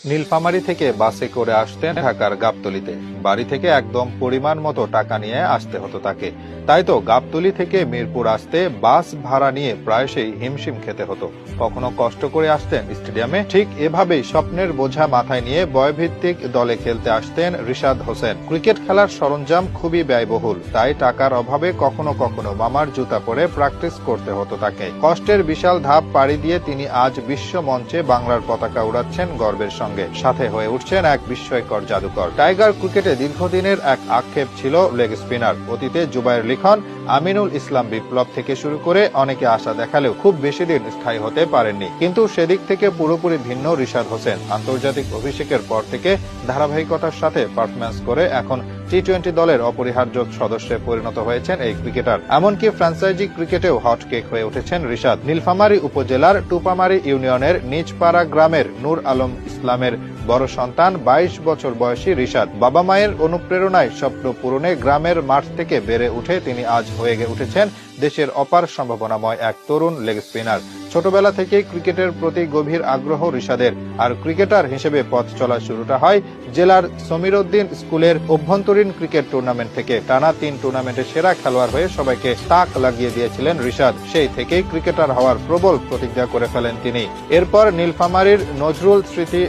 নীলফামারী থেকে বাসে করে আসতেন ঢাকার গাবতলীতে। বাড়ি থেকে একদম পরিমাণ মতো টাকা নিয়ে আসতে হতো তাকে। তাই তো গাবতলী থেকে মিরপুর আসতে বাস ভাড়া নিয়ে প্রায়শই হিমশিম খেতে হতো। কখনো কষ্ট করে আসতেন স্টেডিয়ামে। ঠিক এভাবেই স্বপ্নের বোঝা মাথায় নিয়ে বয়ভিত্তিক দলে খেলতে আসতেন রিশাদ হোসেন। ক্রিকেট খেলার সরঞ্জাম খুবই ব্যয়বহুল, তাই টাকার অভাবে কখনো কখনো মামার জুতা পরে প্র্যাকটিস করতে হতো তাকে। কষ্টের বিশাল ধাপ পাড়ি দিয়ে তিনি আজ বিশ্ব মঞ্চে বাংলার পতাকা উড়াচ্ছেন গর্বের সঙ্গে। সাথে হয়ে উঠছেন এক বিস্ময়কর জাদুকর। টাইগার ক্রিকেটে দীর্ঘদিনের এক আক্ষেপ ছিল লেগ স্পিনার। অতীতে জুবায়ের লিখন, আমিনুল ইসলাম বিপ্লব থেকে শুরু করে অনেকে আশা দেখালেও খুব বেশি দিন স্থায়ী হতে পারেননি। কিন্তু সেদিক থেকে পুরোপুরি ভিন্ন রিশাদ হোসেন। আন্তর্জাতিক অভিষেকের পর থেকে ধারাবাহিকতার সাথে পারফরম্যান্স করে এখন টি-20 দলের অপরিহার্য সদস্যে পরিণত হয়েছেন এই ক্রিকেটার। এমনকি ফ্র্যাঞ্চাইজি ক্রিকেটেও হটকেক হয়ে উঠেছেন রিশাদ। নীলফামারী উপজেলার টুপামারী ইউনিয়নের নিজপাড়া গ্রামের নূর আলম ইসলামের বড় সন্তান 22 বছর বয়সী রিশাদ। বাবা মায়ের অনুপ্রেরণায় স্বপ্ন পূরণে গ্রামের মাঠ থেকে বেড়ে উঠে তিনি আজ হয়ে উঠেছেন দেশের অপার সম্ভাবনাময় এক তরুণ লেগ স্পিনার। ছোটবেলা থেকেই ক্রিকেটের প্রতি গভীর আগ্রহ রিশাদের। আর ক্রিকেটার হিসেবে পথ চলা শুরুটা হয় জেলার সমীরউদ্দিন স্কুলের অভ্যন্তরীণ ক্রিকেট টুর্নামেন্ট থেকে। টানা 3 টুর্নামেন্টে সেরা খেলোয়াড় হয়ে সবাইকে তাক লাগিয়ে দিয়েছিলেন রিশাদ। সেই থেকেই ক্রিকেটার হওয়ার প্রবল প্রতিজ্ঞা করে ফেলেন তিনি। এরপর নীলফামারীর নজরুল স্মৃতি